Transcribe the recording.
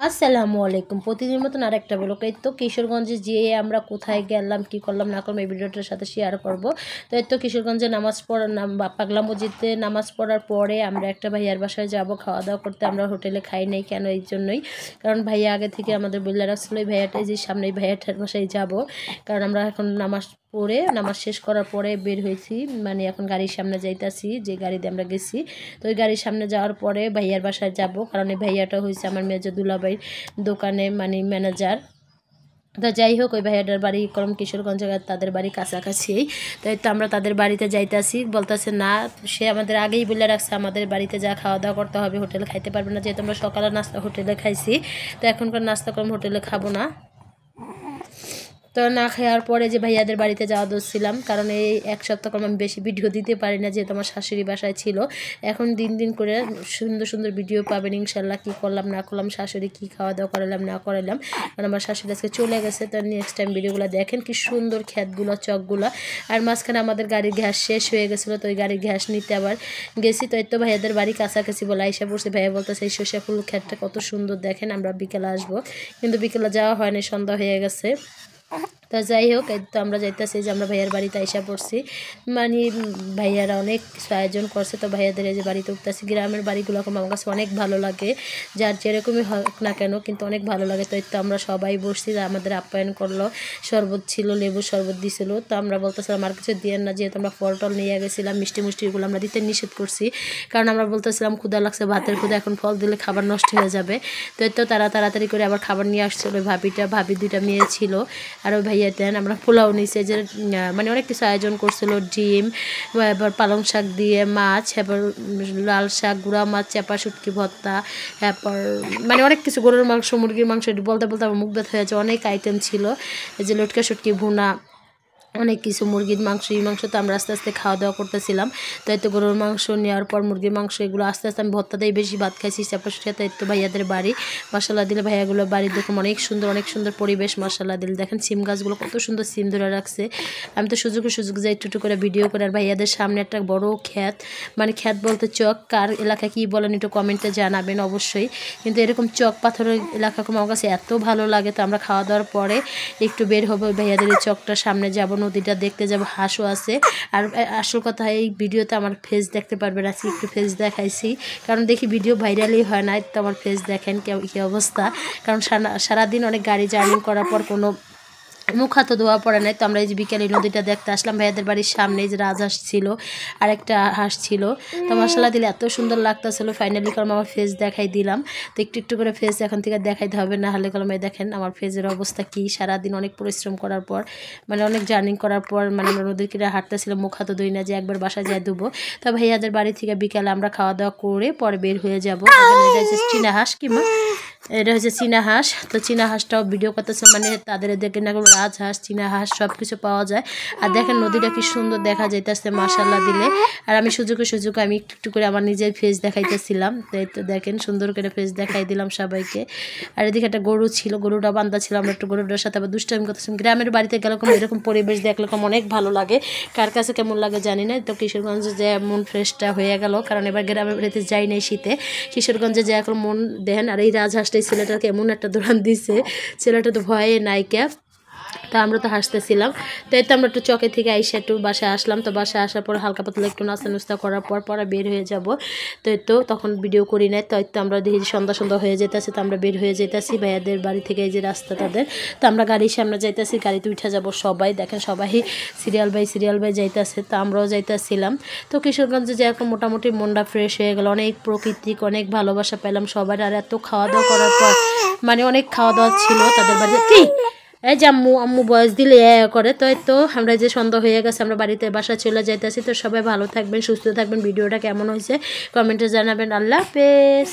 আসসালামু আলাইকুম। প্রতিদিনের মতন আরেকটা ব্লগ। এই তো কিশোরগঞ্জে যেয়ে আমরা কোথায় গেলাম, কি করলাম না করলাম এই ভিডিওটার সাথে শেয়ার করব। তো এই তো কিশোরগঞ্জে নামাজ পড়ার পাগলা মসজিদে নামাজ পড়ার পরে আমরা একটা ভাইয়ার বাসায় যাব খাওয়া দাওয়া করতে। আমরা হোটেলে খাই নাই কেন, এই জন্যই কারণ ভাইয়া আগে থেকে আমাদের বলে রাখছিল এই ভাইয়াটাই যে সামনে ভাইয়াটার বাসায় যাব। কারণ আমরা এখন নামাজ পড়ে নামাজ শেষ করার পরে বের হয়েছি, মানে এখন গাড়ির সামনে যাইতাছি, যে গাড়িতে আমরা গেছি। তো ওই গাড়ির সামনে যাওয়ার পরে ভাইয়ার বাসায় যাব, কারণ এই ভাইয়াটা হয়েছে আমার মেজো দুলাভাইয়ের দোকানে মানে ম্যানেজার। তো যাই হোক, ওই ভাইয়াটার বাড়ি করম কিশোরগঞ্জ, তাদের বাড়ি কাছাকাছি। তাই তো আমরা তাদের বাড়িতে যাইতাছি, বলতেছে না, সে আমাদের আগেই বলে রাখছে আমাদের বাড়িতে যা খাওয়া দাওয়া করতে হবে, হোটেলে খাইতে পারবে না, যেহেতু আমরা সকালে নাস্তা হোটেলে খাইছি। তো এখনকার নাস্তা করম হোটেলে খাবো না। তো না খাওয়ার পরে যে ভাইয়াদের বাড়িতে যাওয়া দোষছিলাম, কারণ এই এক সপ্তাহ কম আমি বেশি ভিডিও দিতে পারি না, যেহেতু আমার শাশুড়ি বাসায় ছিল। এখন দিন দিন করে সুন্দর সুন্দর ভিডিও পাবেন ইনশাল্লাহ, কী করলাম না করলাম, শাশুড়ি কী খাওয়া দাওয়া করালাম না করালাম। কারণ আমার শাশুড়ি আজকে চলে গেছে। তো নেক্সট টাইম ভিডিওগুলো দেখেন, কি সুন্দর ক্ষেতগুলো, চকগুলো। আর মাঝখানে আমাদের গাড়ির গ্যাস শেষ হয়ে গেছিলো, তো ওই গাড়ির গ্যাস নিতে আবার গেছি। তো এই তো ভাইয়াদের বাড়ি কাছাকাছি বলে আইসা পড়ছে। ভাইয়া বলতেছে এই সর্ষে ফুল ক্ষেতটা কত সুন্দর, দেখেন আমরা বিকেলে আসবো, কিন্তু বিকেলে যাওয়া হয়নি, সন্ধ্যা হয়ে গেছে। তো যাই হোক, এই তো আমরা যাইতেছি যে আমরা ভাইয়ার বাড়িতে আইসা পড়ছি, মানে ভাইয়ারা অনেক কিছু আয়োজন করছে। তো ভাইয়াদের এই যে বাড়িতে উঠতেছি, গ্রামের বাড়িগুলো আমার কাছে অনেক ভালো লাগে, যার যেরকমই হোক না কেন, কিন্তু অনেক ভালো লাগে। তো এই তো আমরা সবাই বসছি, আমাদের আপ্যায়ন করলো, শরবত ছিল, লেবু শরবত দিছিল। তো আমরা বলতেছিলাম আর কিছু দিয়ে না, যেহেতু আমরা ফল টল নিয়ে গেছিলাম, মিষ্টি মুষ্টিগুলো আমরা দিতে নিষেধ করছি, কারণ আমরা বলতেছিলাম ক্ষুধা লাগছে, ভাতের ক্ষুধা, এখন ফল দিলে খাবার নষ্ট হয়ে যাবে। তো এই তো তাড়াতাড়ি করে আবার খাবার নিয়ে আসছিল ভাবি দুইটা মেয়ে ছিল, আর ওই ভাইয়া দেন। আমরা পোলাও নিচে যে মানে অনেক কিছু আয়োজন করছিল, ডিম, এবার পালং শাক দিয়ে মাছ, এবার লাল শাক, গুঁড়া মাছ, চাপা শুটকি ভর্তা, এরপর মানে অনেক কিছু, গরুর মাংস, মুরগির মাংস, বলতে বলতে আমার মুখ ব্যথা হয়েছে, অনেক আইটেম ছিল। এই যে লটকা শুটকি ভুনা, অনেক কিছু, মুরগির মাংস, এই মাংস। তো আমরা আস্তে আস্তে খাওয়া দাওয়া করতেছিলাম। তো এই তো গরুর মাংস নেওয়ার পর মুরগির মাংস, এগুলো আস্তে আস্তে আমি ভর্তাতেই বেশি ভাত খাইছি চাপার সাথে। এই তো ভাইয়াদের বাড়ি, মশলা দিলে ভাইয়াগুলো বাড়ি দেখুন অনেক সুন্দর পরিবেশ, মশলা দিলে দেখেন সিম গাছগুলো কত সুন্দর সিম ধরে রাখছে। আমি তো সুযোগে যাই একটু করে ভিডিও করে। আর ভাইয়াদের সামনে একটা বড় ক্ষেত, মানে ক্ষেত বলতে চক, কার এলাকা কি বলেন একটু কমেন্টে জানাবেন অবশ্যই। কিন্তু এরকম চক পাথরের এলাকা আমার কাছে এত ভালো লাগে। তো আমরা খাওয়া দাওয়ার পরে একটু বের হবো, ভাইয়াদের এই চকটার সামনে যাব, নদীটা দেখতে যাব, হাঁসও আছে। আর আসল কথা, এই ভিডিওতে আমার ফেস দেখতে পারবেন, আজকে একটু ফেস দেখাইছি, কারণ দেখি ভিডিও ভাইরালই হয় না। তো আমার ফেস দেখেন কী অবস্থা, কারণ সারাদিন অনেক গাড়ি জার্নি করার পর কোনো মুখ হাতে ধোয়া পড়ে নাই। তো আমরা এই যে বিকেলে নদীটা দেখতে আসলাম, ভাইয়াদের বাড়ির সামনে যে রাজহাঁস ছিল আর একটা হাঁস ছিল। তো মশলা দিলে এত সুন্দর লাগতেছিল। ফাইনালি কারণ আমার ফেস দেখাই দিলাম। তো একটু করে ফেস এখন থেকে দেখাইতে হবে, না হলে কলমে দেখেন আমার ফেসের অবস্থা কি। সারাদিন অনেক পরিশ্রম করার পর, মানে অনেক জার্নি করার পর, মানে আমরা নদীর কিনারে হাঁটতেছিলাম, মুখ হাতে ধুই না যে একবার বাসায় যাই দেবো। তো ভাইয়াদের বাড়ি থেকে বিকেলে আমরা খাওয়া দাওয়া করে পরে বের হয়ে যাবো। এটা হচ্ছে চীনা হাঁস, কিংবা এটা হচ্ছে চীনা হাঁস। তো চীনা হাঁসটাও ভিডিও করতেছে, মানে তাদের দেখেন না রাজহাঁস, চীনা হাঁস সব কিছু পাওয়া যায়। আর দেখেন নদীটা কি সুন্দর দেখা যাইতেছে মাশাআল্লাহ দিলে। আর আমি সুযোগে আমি একটু করে আমার নিজের ফেস দেখাইতেছিলাম। তাই তো দেখেন সুন্দর করে ফেস দেখাই দিলাম সবাইকে। আর এদিকে একটা গরু ছিল, গরুটা বান্ধা ছিল, আমরা একটু গরুটার সাথে আবার দুষ্টামি করতেছিলাম। গ্রামের বাড়িতে গেলে এরকম পরিবেশ দেখলে অনেক ভালো লাগে, কার কাছে কেমন লাগে জানি না। তো কিশোরগঞ্জে যে মন ফ্রেশটা হয়ে গেল, কারণ এবার গ্রামের বাড়িতে যাই নাই শীতে, কিশোরগঞ্জে যে এখন মন দেন। আর এই রাজহাঁসটা ছেলেটাকে এমন একটা দৌড়ান দিছে, ছেলেটা তো ভয়ে নাইকা। তা আমরা তো হাসতেছিলাম। তাই তো আমরা একটু চকে থেকে আইসা একটু বাসায় আসলাম। তো বাসায় আসার পর হালকা পাতলা একটু নাস্তা নুস্তা করার পর পরে বের হয়ে যাব। তো তখন ভিডিও করি নাই। তো আমরা দেখি সন্ধ্যা হয়ে যেতেছে, তো আমরা বের হয়ে যেতেছি ভাইয়াদের বাড়ি থেকে, এই যে রাস্তা তাদের। তো আমরা গাড়ির সামনে যাইতেছি, গাড়িতে উঠে যাব সবাই, দেখেন সবাই সিরিয়াল বাই যাইতেছে। তো আমরাও যাইতেছিলাম। তো কিশোরগঞ্জে যে এখন মোটামুটি মনটা ফ্রেশ হয়ে গেল, অনেক প্রাকৃতিক, অনেক ভালোবাসা পেলাম সবার। আর এত খাওয়া দাওয়া করার পর, মানে অনেক খাওয়া দাওয়া ছিল তাদের বাড়িতে। কি এই যে আম্মু বয়স দিলে করে। তো আমরা যে সন্ধ্যা হয়ে গেছে, আমরা বাসা চলে যাইতেছি। তো সবাই ভালো থাকবেন, সুস্থ থাকবেন। ভিডিওটা কেমন হয়েছে কমেন্টে জানাবেন। আল্লাহ হাফেজ।